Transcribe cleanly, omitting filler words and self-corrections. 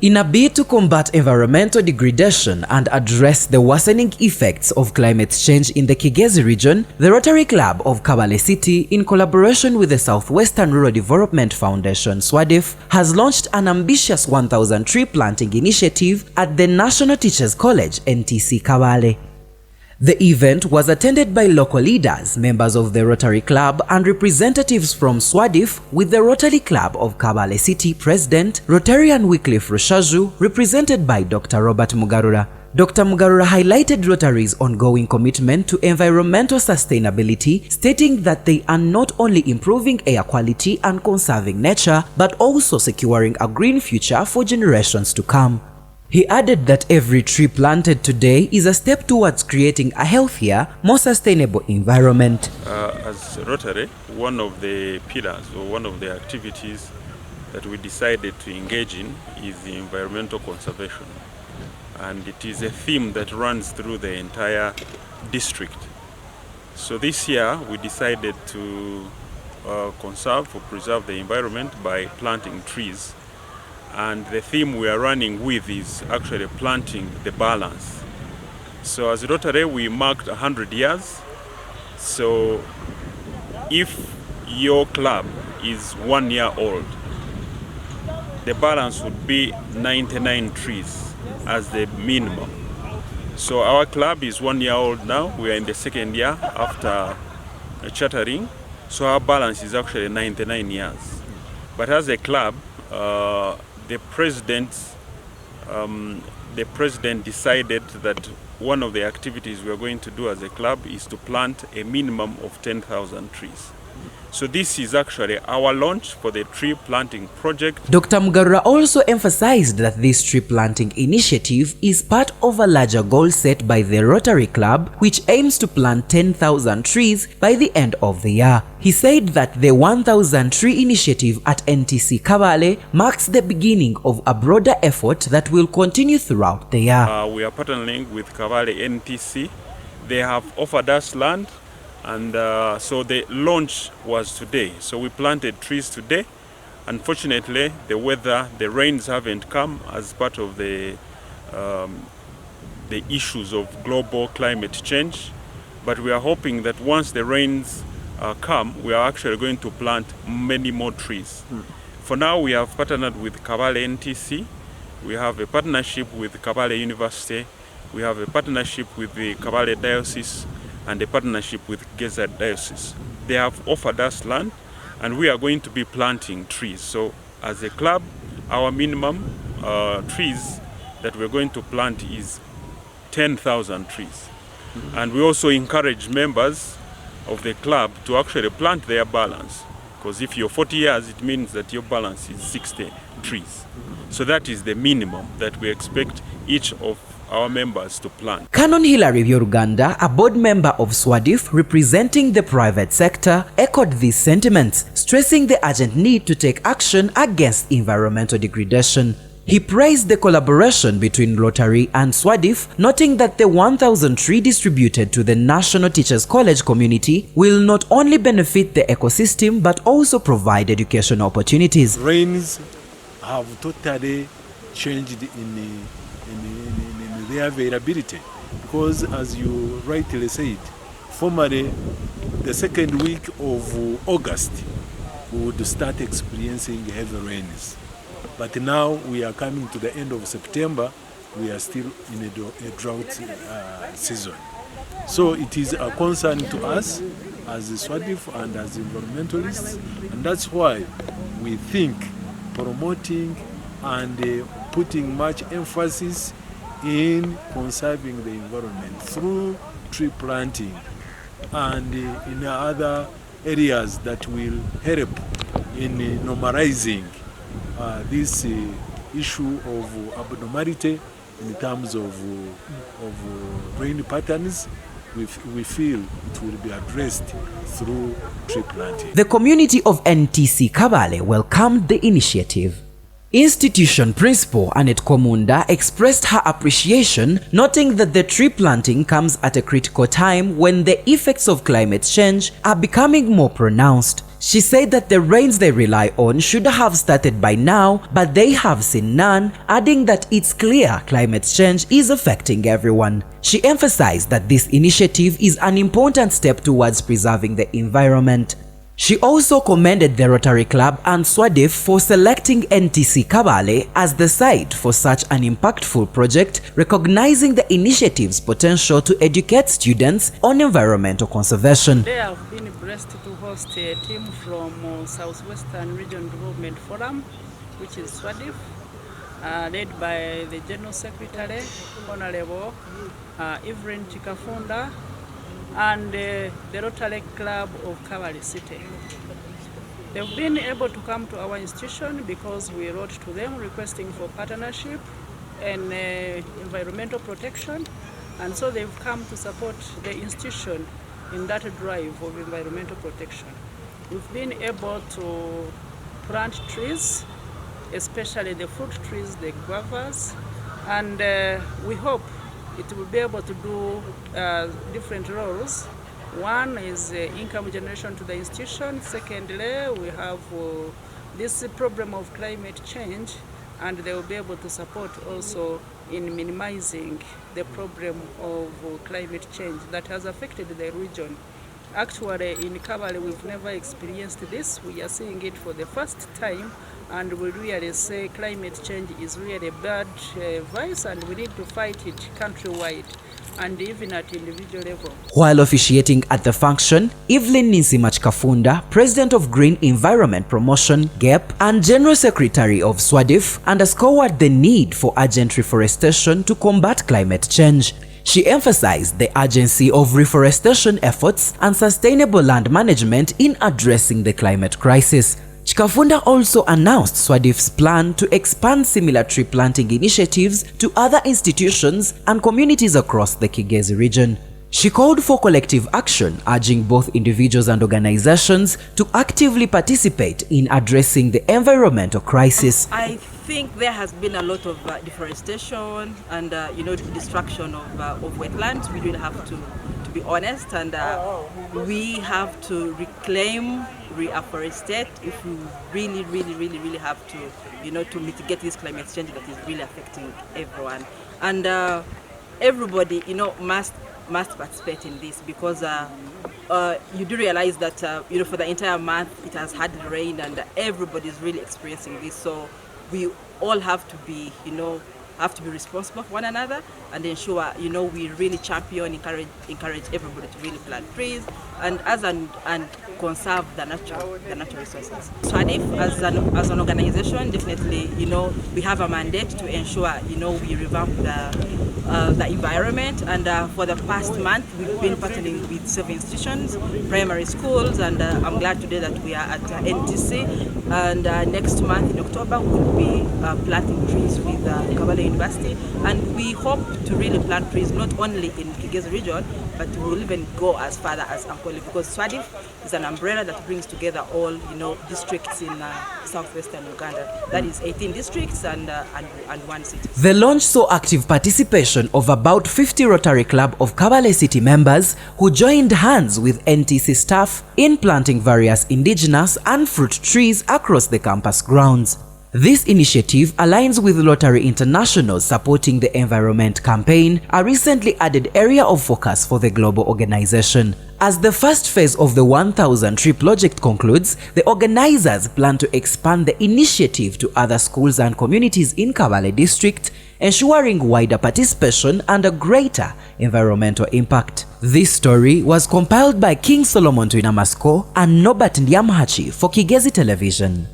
In a bid to combat environmental degradation and address the worsening effects of climate change in the Kigezi region, the Rotary Club of Kabale City, in collaboration with the Southwestern Rural Development Foundation (SWRDF), has launched an ambitious 1,000 tree planting initiative at the National Teachers College (NTC) Kabale. The event was attended by local leaders, members of the Rotary Club, and representatives from SWRDF, with the Rotary Club of Kabale City President, Rotarian Wycliffe Rushaju, represented by Dr. Robert Mugarura. Dr. Mugarura highlighted Rotary's ongoing commitment to environmental sustainability, stating that they are not only improving air quality and conserving nature, but also securing a green future for generations to come. He added that every tree planted today is a step towards creating a healthier, more sustainable environment. As Rotary, one of the pillars or one of the activities that we decided to engage in is the environmental conservation. And it is a theme that runs through the entire district. So this year we decided to conserve or preserve the environment by planting trees. And the theme we are running with is actually planting the balance. So as Rotary, we marked 100 years. So if your club is 1 year old, the balance would be 99 trees as the minimum. So our club is 1 year old now. We are in the second year after chartering. So our balance is actually 99 years. But as a club, the president decided that one of the activities we are going to do as a club is to plant a minimum of 10,000 trees. So this is actually our launch for the tree planting project. Dr. Mugarura also emphasized that this tree planting initiative is part of a larger goal set by the Rotary Club, which aims to plant 10,000 trees by the end of the year. He said that the 1,000 tree initiative at NTC Kabale marks the beginning of a broader effort that will continue throughout the year. We are partnering with Kabale NTC. They have offered us land. And so the launch was today. So we planted trees today. Unfortunately, the rains haven't come as part of the issues of global climate change. But we are hoping that once the rains come, we are actually going to plant many more trees. For now, we have partnered with Kabale NTC. We have a partnership with Kabale University. We have a partnership with the Kabale Diocese and a partnership with Kigezi Diocese. They have offered us land and we are going to be planting trees. So as a club, our minimum trees that we're going to plant is 10,000 trees. And we also encourage members of the club to actually plant their balance. Because if you're 40 years, it means that your balance is 60 trees. So that is the minimum that we expect each of our members to plant. Canon Hilary Byoruganda, a board member of SWRDF representing the private sector, echoed these sentiments, stressing the urgent need to take action against environmental degradation. He praised the collaboration between Rotary and SWRDF, noting that the 1,000 tree distributed to the National Teachers College community will not only benefit the ecosystem but also provide educational opportunities. Rains have totally changed in their availability, because as you rightly said, formerly the second week of August we would start experiencing heavy rains, but now we are coming to the end of September, we are still in a drought season. So it is a concern to us as SWRDF and as environmentalists, and that's why we think promoting and putting much emphasis in conserving the environment through tree planting and in other areas that will help in normalizing this issue of abnormality in terms of rain patterns. We feel it will be addressed through tree planting. The community of NTC Kabale welcomed the initiative. Institution Principal Annette Komunda expressed her appreciation, noting that the tree planting comes at a critical time when the effects of climate change are becoming more pronounced. She said that the rains they rely on should have started by now, but they have seen none, adding that it's clear climate change is affecting everyone. She emphasized that this initiative is an important step towards preserving the environment. She also commended the Rotary Club and SWRDF for selecting NTC Kabale as the site for such an impactful project, recognizing the initiative's potential to educate students on environmental conservation. They have been blessed to host a team from Southwestern Region Development Forum, which is SWRDF, led by the General Secretary, Honorable Evelyn Chikafunda, and the Rotary Club of Kabale City. They've been able to come to our institution because we wrote to them requesting for partnership and environmental protection, and so they've come to support the institution in that drive of environmental protection. We've been able to plant trees, especially the fruit trees, the guavas, and we hope it will be able to do different roles. One is income generation to the institution. Secondly, we have this problem of climate change, and they will be able to support also in minimizing the problem of climate change that has affected the region. Actually, in Kabale, we've never experienced this. We are seeing it for the first time, and we really say climate change is really a bad vice, and we need to fight it countrywide and even at individual level. While officiating at the function, Evelyn Chikafunda, President of Green Environment Promotion (GEP) and General Secretary of SWRDF, underscored the need for urgent reforestation to combat climate change. She emphasized the urgency of reforestation efforts and sustainable land management in addressing the climate crisis. Chikafunda also announced SWRDF's plan to expand similar tree planting initiatives to other institutions and communities across the Kigezi region. She called for collective action, urging both individuals and organizations to actively participate in addressing the environmental crisis. I think there has been a lot of deforestation and destruction of wetlands. We really have to be honest, and we have to reclaim, reforestate if we really have to to mitigate this climate change that is really affecting everyone. And everybody must participate in this, because you do realize that for the entire month it has had rain and everybody is really experiencing this. So we all have to be responsible for one another and ensure we really champion, encourage everybody to really plant trees and conserve the natural resources. SWRDF as an organization, definitely we have a mandate to ensure we revamp the environment, and for the past month we've been partnering with several institutions, primary schools, and I'm glad today that we are at NTC, and next month in October we will be planting trees with Kabale University, and we hope to really plant trees not only in Kigezi region, but we will even go as far as Ankole, because SWRDF is an umbrella that brings together all districts in southwestern Uganda. That is 18 districts and one city. The launch saw active participation of about 50 Rotary Club of Kabale City members who joined hands with NTC staff in planting various indigenous and fruit trees across the campus grounds. This initiative aligns with Rotary International supporting the Environment Campaign, a recently added area of focus for the global organization. As the first phase of the 1,000 tree project concludes, the organizers plan to expand the initiative to other schools and communities in Kabale district, ensuring wider participation and a greater environmental impact. This story was compiled by King Solomon Tuinamasko and Norbert Ndiamhachi for Kigezi Television.